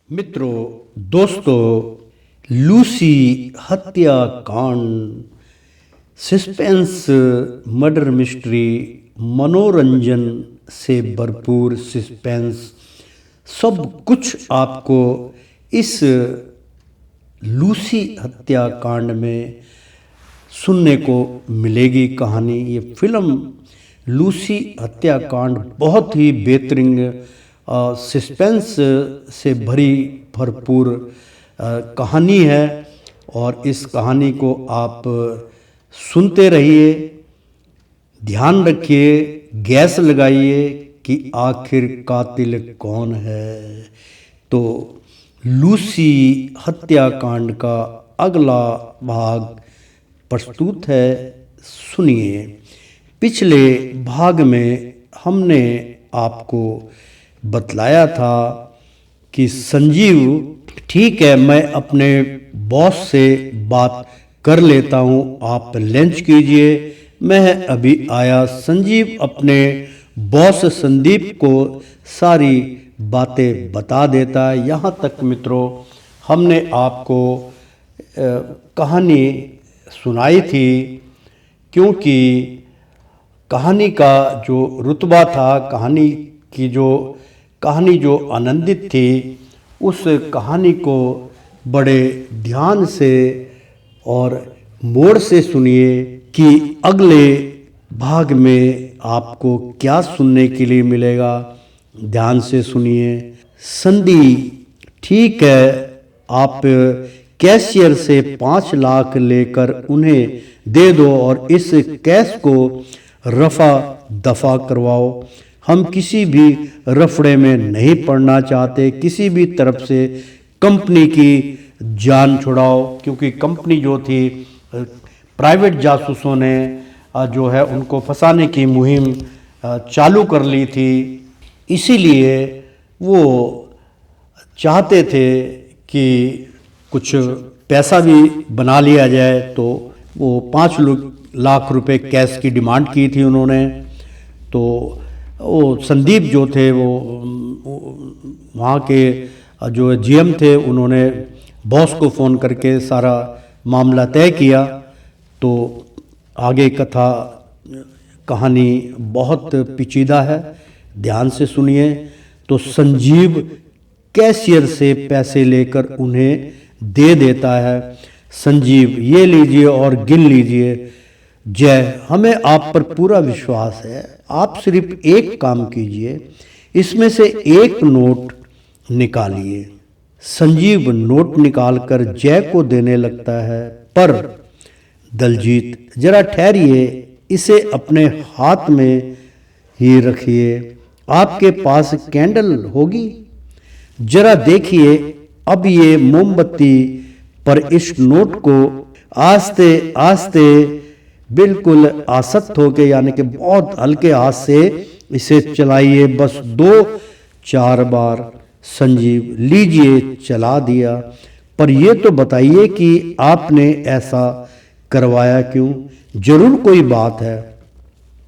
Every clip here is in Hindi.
मित्रों, दोस्तों, लूसी हत्याकांड, सस्पेंस, मर्डर मिस्ट्री, मनोरंजन से भरपूर सस्पेंस, सब कुछ आपको इस लूसी हत्याकांड में सुनने को मिलेगी कहानी। ये फिल्म लूसी हत्याकांड बहुत ही बेहतरीन सस्पेंस से भरपूर कहानी है और इस कहानी को आप सुनते रहिए, ध्यान रखिए, गैस लगाइए कि आखिर कातिल कौन है। तो लूसी हत्याकांड का अगला भाग प्रस्तुत है, सुनिए। पिछले भाग में हमने आपको बतलाया था कि संजीव, ठीक है, मैं अपने बॉस से बात कर लेता हूँ, आप लंच कीजिए, मैं अभी आया। संजीव अपने बॉस संदीप को सारी बातें बता देता है। यहाँ तक मित्रों हमने आपको कहानी सुनाई थी, क्योंकि कहानी का जो रुतबा था, कहानी जो आनंदित थी, उस कहानी को बड़े ध्यान से और मोड़ से सुनिए कि अगले भाग में आपको क्या सुनने के लिए मिलेगा। ध्यान से सुनिए। संदीप, ठीक है, आप कैशियर से 5 लाख लेकर उन्हें दे दो और इस केस को रफा दफा करवाओ। हम किसी भी रफड़े में नहीं पड़ना चाहते, किसी भी तरफ से कंपनी की जान छुड़ाओ, क्योंकि कंपनी जो थी, प्राइवेट जासूसों ने जो है उनको फंसाने की मुहिम चालू कर ली थी। इसीलिए वो चाहते थे कि कुछ पैसा भी बना लिया जाए, तो वो 5 लाख रुपए कैश की डिमांड की थी उन्होंने। तो वो संदीप जो थे, वो वहाँ के जो जीएम थे, उन्होंने बॉस को फ़ोन करके सारा मामला तय किया। तो आगे कहानी बहुत पेचीदा है, ध्यान से सुनिए। तो संजीव कैशियर से पैसे लेकर उन्हें दे देता है। संजीव, ये लीजिए और गिन लीजिए। जय, हमें आप पर पूरा विश्वास है, आप सिर्फ एक काम कीजिए, इसमें से एक नोट निकालिए। संजीव नोट निकालकर जय को देने लगता है। पर दलजीत, जरा ठहरिए, इसे अपने हाथ में ही रखिए। आपके पास कैंडल होगी? जरा देखिए, अब ये मोमबत्ती पर इस नोट को आस्ते आस्ते, बिल्कुल आसक्त होके, यानी कि बहुत हल्के हाथ से इसे चलाइए, बस 2-4 बार। संजीव, लीजिए, चला दिया। पर यह तो बताइए कि आपने ऐसा करवाया क्यों? जरूर कोई बात है।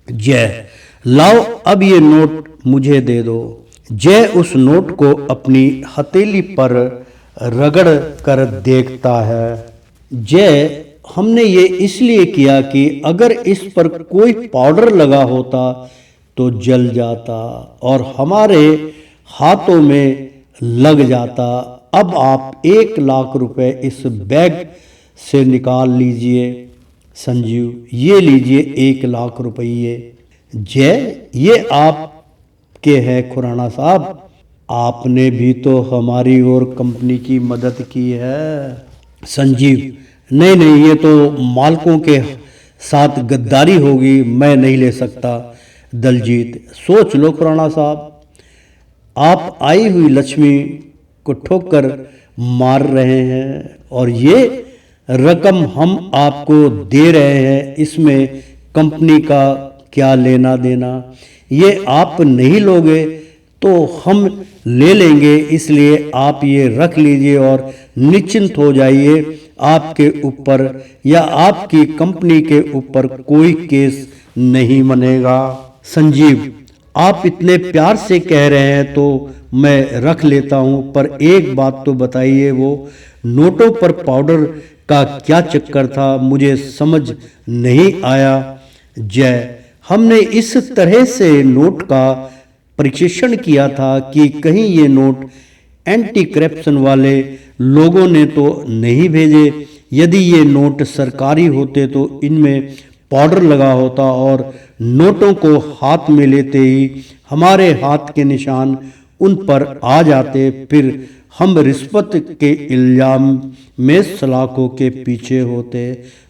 जय, लाओ, अब ये नोट मुझे दे दो। जय उस नोट को अपनी हथेली पर रगड़ कर देखता है। जय, हमने ये इसलिए किया कि अगर इस पर कोई पाउडर लगा होता तो जल जाता और हमारे हाथों में लग जाता। अब आप 1 लाख रुपए इस बैग से निकाल लीजिए। संजीव, ये लीजिए 1 लाख रुपये। जय, ये आपके हैं खुराना साहब, आपने भी तो हमारी और कंपनी की मदद की है। संजीव, नहीं नहीं, ये तो मालकों के साथ गद्दारी होगी, मैं नहीं ले सकता। दलजीत, सोच लो खुराना साहब, आप आई हुई लक्ष्मी को ठोकर मार रहे हैं और ये रकम हम आपको दे रहे हैं, इसमें कंपनी का क्या लेना देना? ये आप नहीं लोगे तो हम ले लेंगे, इसलिए आप ये रख लीजिए और निश्चिंत हो जाइए, आपके ऊपर या आपकी कंपनी के ऊपर कोई केस नहीं बनेगा। संजीव, आप इतने प्यार से कह रहे हैं तो मैं रख लेता हूं, पर एक बात तो बताइए, वो नोटों पर पाउडर का क्या चक्कर था, मुझे समझ नहीं आया। जय, हमने इस तरह से नोट का परीक्षण किया था कि कहीं ये नोट एंटी करप्शन वाले लोगों ने तो नहीं भेजे। यदि ये नोट सरकारी होते तो इनमें पाउडर लगा होता और नोटों को हाथ में लेते ही हमारे हाथ के निशान उन पर आ जाते, फिर हम रिश्वत के इल्जाम में सलाखों के पीछे होते।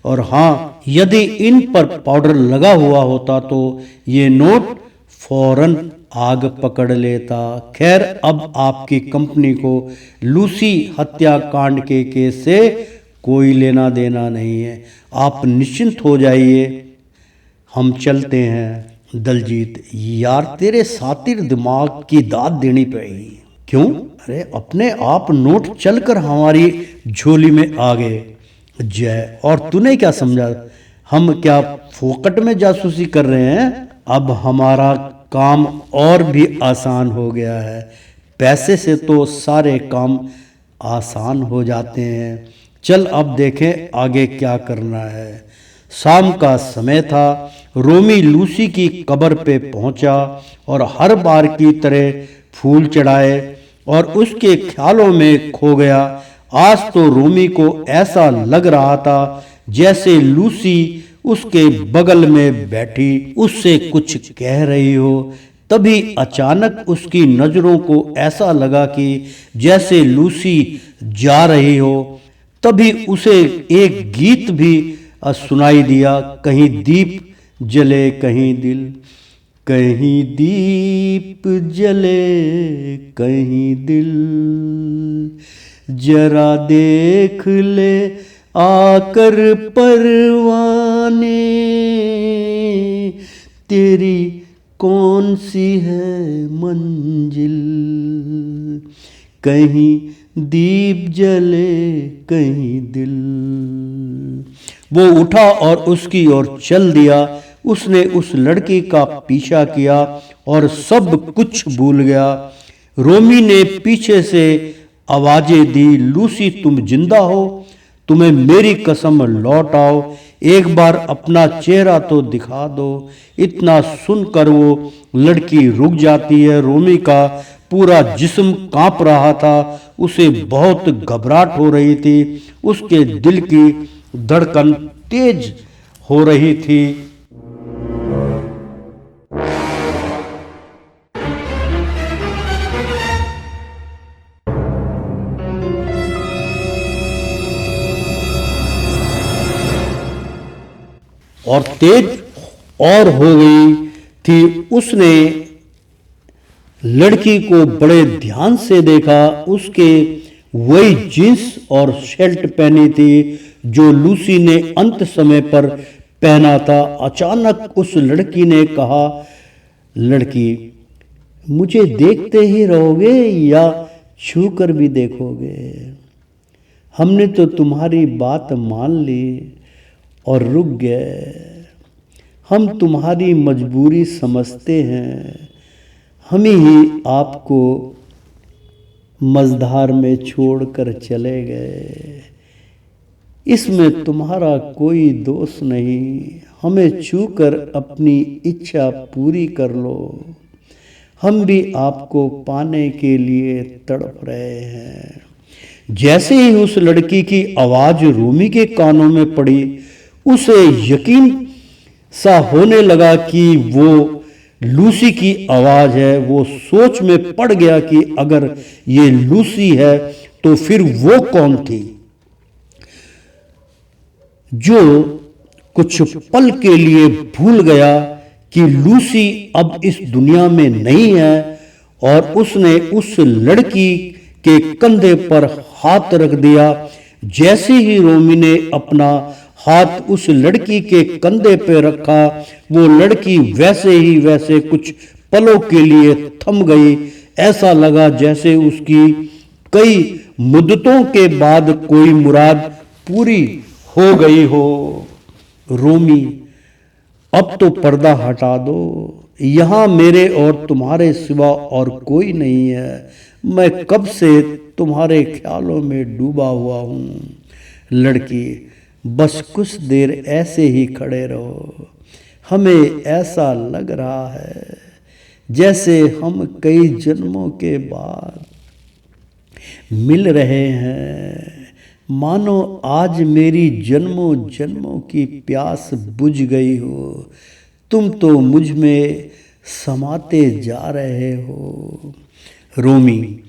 और हाँ, यदि इन पर पाउडर लगा हुआ होता तो ये नोट फौरन आग पकड़ लेता। खैर, अब आपकी कंपनी को लूसी हत्याकांड के केस से कोई लेना देना नहीं है, आप निश्चिंत हो जाइए, हम चलते हैं। दलजीत, यार तेरे सातिर दिमाग की दाद देनी पड़ेगी। क्यों? अरे अपने आप नोट चलकर हमारी झोली में आ गए। जय, और तूने क्या समझा, हम क्या फोकट में जासूसी कर रहे हैं? अब हमारा काम और भी आसान हो गया है, पैसे से तो सारे काम आसान हो जाते हैं। चल अब देखें आगे क्या करना है। शाम का समय था। रोमी लूसी की कब्र पे पहुंचा और हर बार की तरह फूल चढ़ाए और उसके ख्यालों में खो गया। आज तो रोमी को ऐसा लग रहा था जैसे लूसी उसके बगल में बैठी उससे कुछ कह रही हो। तभी अचानक उसकी नजरों को ऐसा लगा कि जैसे लूसी जा रही हो। तभी उसे एक गीत भी सुनाई दिया, कहीं दीप जले कहीं दिल, कहीं दीप जले कहीं दिल, जरा देख ले आकर परवाने, तेरी कौन सी है मंजिल, कहीं दीप जले कहीं दिल। वो उठा और उसकी ओर चल दिया। उसने उस लड़की का पीछा किया और सब कुछ भूल गया। रोमी ने पीछे से आवाजें दी, लूसी तुम जिंदा हो, तुम्हें मेरी कसम लौट आओ, एक बार अपना चेहरा तो दिखा दो। इतना सुनकर वो लड़की रुक जाती है। रोमी का पूरा जिस्म कांप रहा था, उसे बहुत घबराहट हो रही थी, उसके दिल की धड़कन तेज हो रही थी। और तेज और हो गई थी। उसने लड़की को बड़े ध्यान से देखा। उसके वही जींस और शर्ट पहनी थी जो लूसी ने अंत समय पर पहना था। अचानक उस लड़की ने कहा, लड़की मुझे देखते ही रहोगे या छू कर भी देखोगे? हमने तो तुम्हारी बात मान ली और रुक गए। हम तुम्हारी मजबूरी समझते हैं, हम ही आपको मझधार में छोड़कर चले गए। इसमें तुम्हारा कोई दोष नहीं। हमें छूकर अपनी इच्छा पूरी कर लो। हम भी आपको पाने के लिए तड़प रहे हैं। जैसे ही उस लड़की की आवाज रोमी के कानों में पड़ी, उसे यकीन सा होने लगा कि वो लूसी की आवाज है। वो सोच में पड़ गया कि अगर ये लूसी है तो फिर वो कौन थी जो कुछ पल के लिए भूल गया कि लूसी अब इस दुनिया में नहीं है। और उसने उस लड़की के कंधे पर हाथ रख दिया। जैसे ही रोमी ने अपना हाथ उस लड़की के कंधे पे रखा, वो लड़की वैसे ही वैसे कुछ पलों के लिए थम गई। ऐसा लगा जैसे उसकी कई मुद्दतों के बाद कोई मुराद पूरी हो गई हो। रोमी अब तो पर्दा हटा दो, यहाँ मेरे और तुम्हारे सिवा और कोई नहीं है। मैं कब से तुम्हारे ख्यालों में डूबा हुआ हूँ। लड़की, बस कुछ देर ऐसे ही खड़े रहो। हमें ऐसा लग रहा है जैसे हम कई जन्मों के बाद मिल रहे हैं। मानो आज मेरी जन्मों जन्मों की प्यास बुझ गई हो। तुम तो मुझ में समाते जा रहे हो। रोमी,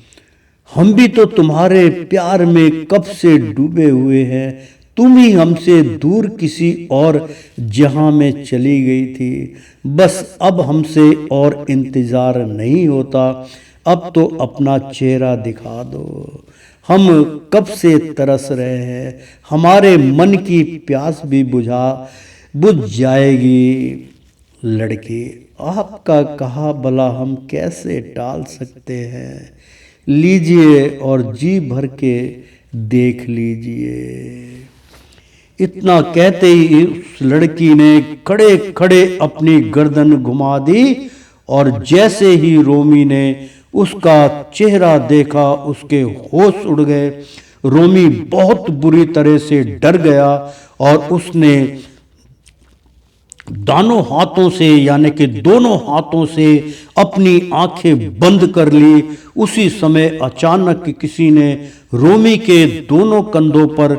हम भी तो तुम्हारे प्यार में कब से डूबे हुए हैं। तुम ही हमसे दूर किसी और जहां में चली गई थी। बस अब हमसे और इंतजार नहीं होता। अब तो अपना चेहरा दिखा दो। हम कब से तरस रहे हैं। हमारे मन की प्यास भी बुझ जाएगी। लड़की, आपका कहा भला हम कैसे टाल सकते हैं। लीजिए और जी भर के देख लीजिए। इतना कहते ही उस लड़की ने खड़े खड़े अपनी गर्दन घुमा दी और जैसे ही रोमी ने उसका चेहरा देखा उसके होश उड़ गए। रोमी बहुत बुरी तरह से डर गया और उसने दोनों हाथों से अपनी आंखें बंद कर ली। उसी समय अचानक किसी ने रोमी के दोनों कंधों पर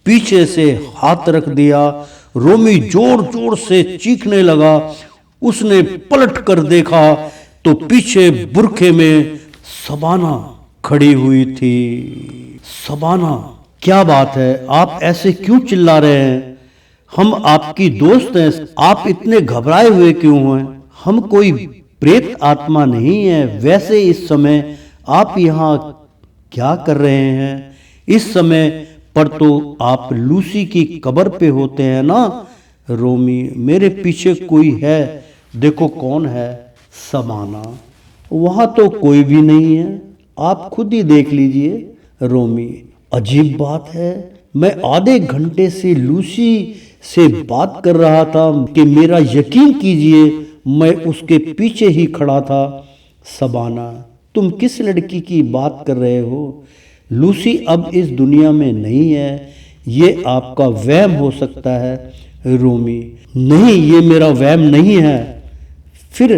पीछे से हाथ रख दिया। रोमी जोर जोर से चीखने लगा। उसने पलट कर देखा तो पीछे बुरखे में शबाना खड़ी हुई थी। शबाना, क्या बात है, आप ऐसे क्यों चिल्ला रहे हैं। हम आपकी दोस्त हैं। आप इतने घबराए हुए क्यों हैं। हम कोई प्रेत आत्मा नहीं है। वैसे इस समय आप यहाँ क्या कर रहे हैं। इस समय पर तो आप लूसी की कब्र पे होते हैं ना। रोमी, मेरे पीछे कोई है। देखो कौन है। शबाना, वहां तो कोई भी नहीं है। आप खुद ही देख लीजिए। रोमी, अजीब बात है। मैं आधे घंटे से लूसी से बात कर रहा था कि मेरा यकीन कीजिए मैं उसके पीछे ही खड़ा था। शबाना, तुम किस लड़की की बात कर रहे हो। लूसी अब इस दुनिया में नहीं है। ये आपका वहम हो सकता है। रोमी, नहीं, ये मेरा वहम नहीं है। फिर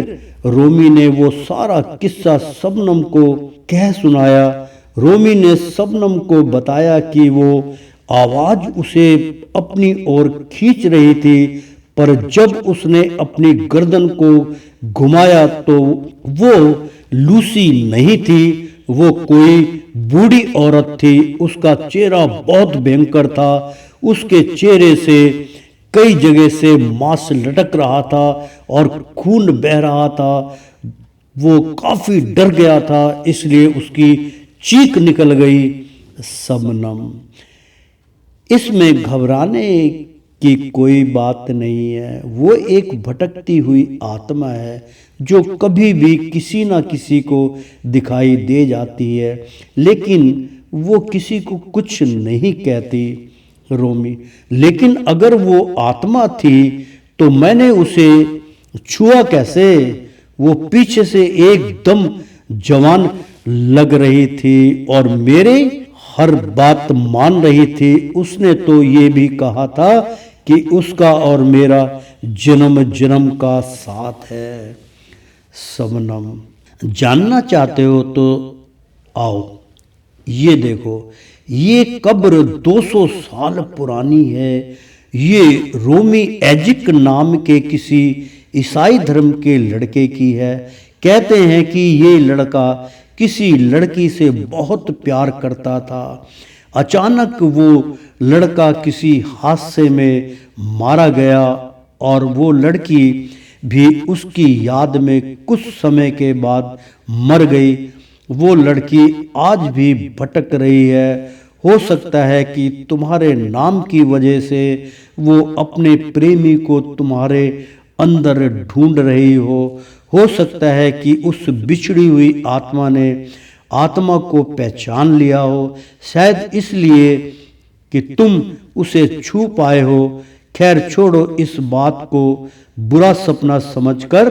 रोमी ने वो सारा किस्सा शबनम को कह सुनाया। रोमी ने शबनम को बताया कि वो आवाज उसे अपनी ओर खींच रही थी, पर जब उसने अपनी गर्दन को घुमाया तो वो लूसी नहीं थी। वो कोई बूढ़ी औरत थी। उसका चेहरा बहुत भयंकर था। उसके चेहरे से कई जगह से मांस लटक रहा था और खून बह रहा था। वो काफी डर गया था, इसलिए उसकी चीख निकल गई। शबनम, इसमें घबराने की कोई बात नहीं है। वो एक भटकती हुई आत्मा है जो कभी भी किसी ना किसी को दिखाई दे जाती है, लेकिन वो किसी को कुछ नहीं कहती। रोमी, लेकिन अगर वो आत्मा थी तो मैंने उसे छुआ कैसे। वो पीछे से एकदम जवान लग रही थी और मेरे हर बात मान रही थी। उसने तो ये भी कहा था कि उसका और मेरा जन्म जन्म का साथ है। शबनम, जानना चाहते हो तो आओ, ये देखो, ये कब्र 200 साल पुरानी है। ये रोमी एजिक नाम के किसी ईसाई धर्म के लड़के की है। कहते हैं कि ये लड़का किसी लड़की से बहुत प्यार करता था। अचानक वो लड़का किसी हादसे में मारा गया और वो लड़की भी उसकी याद में कुछ समय के बाद मर गई। वो लड़की आज भी भटक रही है। हो सकता है कि तुम्हारे नाम की वजह से वो अपने प्रेमी को तुम्हारे अंदर ढूंढ रही हो सकता है कि उस बिछड़ी हुई आत्मा को पहचान लिया हो, शायद इसलिए कि तुम उसे छू पाए हो। खैर छोड़ो, इस बात को बुरा सपना समझकर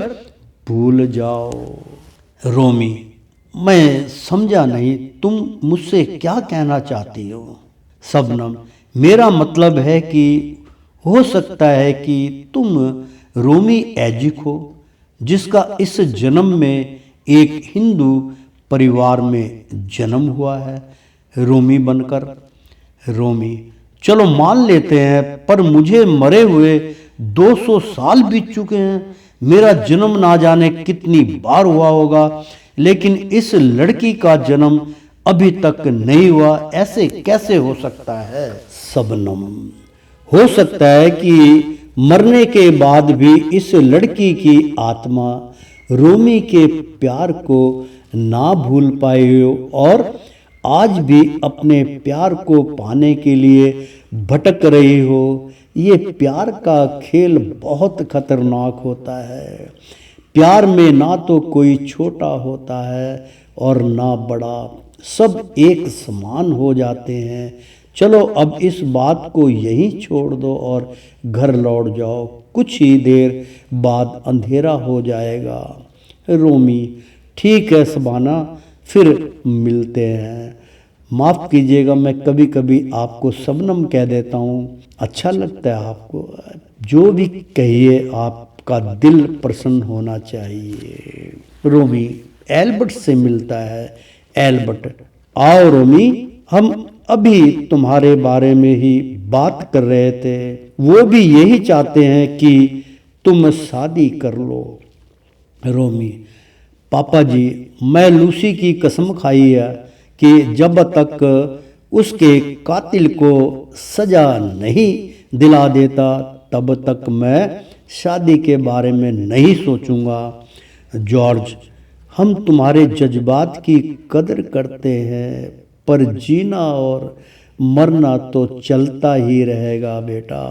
भूल जाओ। रोमी, मैं समझा नहीं, तुम मुझसे क्या कहना चाहती हो? शबनम, मेरा मतलब है कि हो सकता है कि तुम रोमी एजिक हो, जिसका इस जन्म में एक हिंदू परिवार में जन्म हुआ है रोमी बनकर। रोमी, चलो मान लेते हैं, पर मुझे मरे हुए 200 साल बीत चुके हैं। मेरा जन्म ना जाने कितनी बार हुआ होगा, लेकिन इस लड़की का जन्म अभी तक नहीं हुआ। ऐसे कैसे हो सकता है? शबनम, हो सकता है कि मरने के बाद भी इस लड़की की आत्मा रोमी के प्यार को ना भूल पाई हो और आज भी अपने प्यार को पाने के लिए भटक रही हो। ये प्यार का खेल बहुत खतरनाक होता है। प्यार में ना तो कोई छोटा होता है और ना बड़ा, सब एक समान हो जाते हैं। चलो अब इस बात को यहीं छोड़ दो और घर लौट जाओ, कुछ ही देर बाद अंधेरा हो जाएगा। रोमी, ठीक है शबाना, फिर मिलते हैं। माफ़ कीजिएगा, मैं कभी कभी आपको शबनम कह देता हूँ, अच्छा लगता है आपको? जो भी कहिए, आपका दिल प्रसन्न होना चाहिए। रोमी एल्बर्ट से मिलता है। एल्बर्ट, आओ रोमी, हम अभी तुम्हारे बारे में ही बात कर रहे थे। वो भी यही चाहते हैं कि तुम शादी कर लो। रोमी, पापा जी, मैं लूसी की कसम खाई है कि जब तक उसके कातिल को सजा नहीं दिला देता, तब तक मैं शादी के बारे में नहीं सोचूंगा। जॉर्ज, हम तुम्हारे जज्बात की कदर करते हैं, पर जीना और मरना तो चलता ही रहेगा बेटा।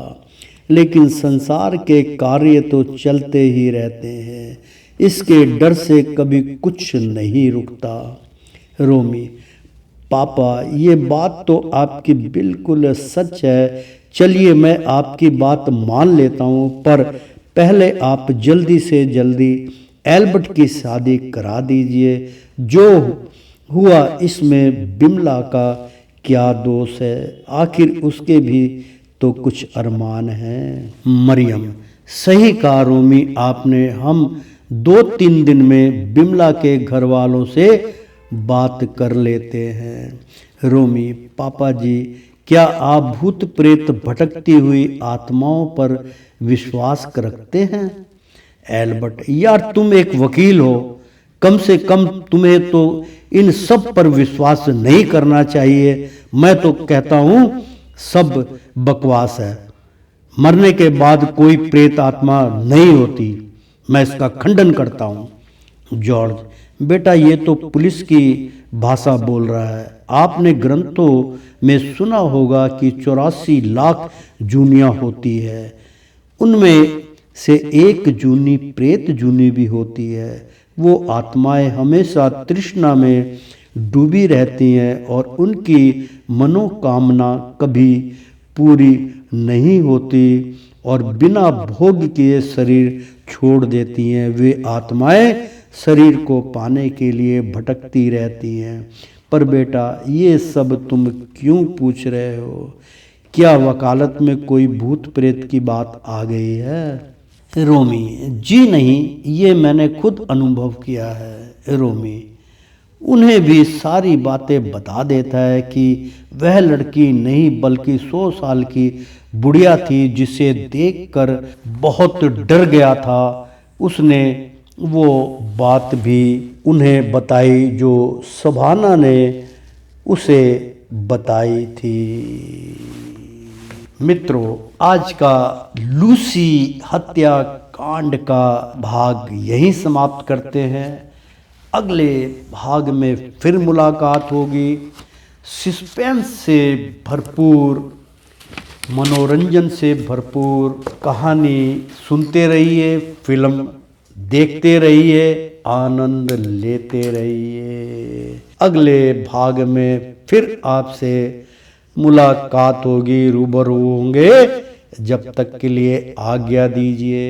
लेकिन संसार के कार्य तो चलते ही रहते हैं, इसके डर से कभी कुछ नहीं रुकता। रोमी, पापा, ये बात तो आपकी बिल्कुल सच है। चलिए मैं आपकी बात मान लेता हूँ, पर पहले आप जल्दी से जल्दी एल्बर्ट की शादी करा दीजिए। जो हुआ इसमें बिमला का क्या दोष है? आखिर उसके भी तो कुछ अरमान हैं। मरियम, सही कहा रोमी आपने। हम 2-3 दिन में बिमला के घर वालों से बात कर लेते हैं। रोमी, पापा जी, क्या आप भूत प्रेत भटकती हुई आत्माओं पर विश्वास रखते हैं? एल्बर्ट, यार तुम एक वकील हो, कम से कम तुम्हें तो इन सब पर विश्वास नहीं करना चाहिए। मैं तो कहता हूँ सब बकवास है। मरने के बाद कोई प्रेत आत्मा नहीं होती, मैं इसका खंडन करता हूँ। जॉर्ज, बेटा ये तो पुलिस की भाषा बोल रहा है। आपने ग्रंथों में सुना होगा कि 84 लाख जूनियाँ होती है, उनमें से एक जूनी प्रेत जूनी भी होती है। वो आत्माएं हमेशा तृष्णा में डूबी रहती हैं और उनकी मनोकामना कभी पूरी नहीं होती और बिना भोग किए शरीर छोड़ देती हैं। वे आत्माएं शरीर को पाने के लिए भटकती रहती हैं। पर बेटा ये सब तुम क्यों पूछ रहे हो? क्या वकालत में कोई भूत प्रेत की बात आ गई है? रोमी, जी नहीं, ये मैंने खुद अनुभव किया है। रोमी, उन्हें भी सारी बातें बता देता है कि वह लड़की नहीं बल्कि 100 साल की बुढ़िया थी, जिसे देखकर बहुत डर गया था। उसने वो बात भी उन्हें बताई जो शबाना ने उसे बताई थी। मित्रों, आज का लूसी हत्याकांड का भाग यहीं समाप्त करते हैं। अगले भाग में फिर मुलाकात होगी। सस्पेंस से भरपूर, मनोरंजन से भरपूर कहानी सुनते रहिए, फिल्म देखते रहिए, आनंद लेते रहिए। अगले भाग में फिर आपसे मुलाकात होगी, रूबरू होंगे। जब तक के लिए आज्ञा दीजिए।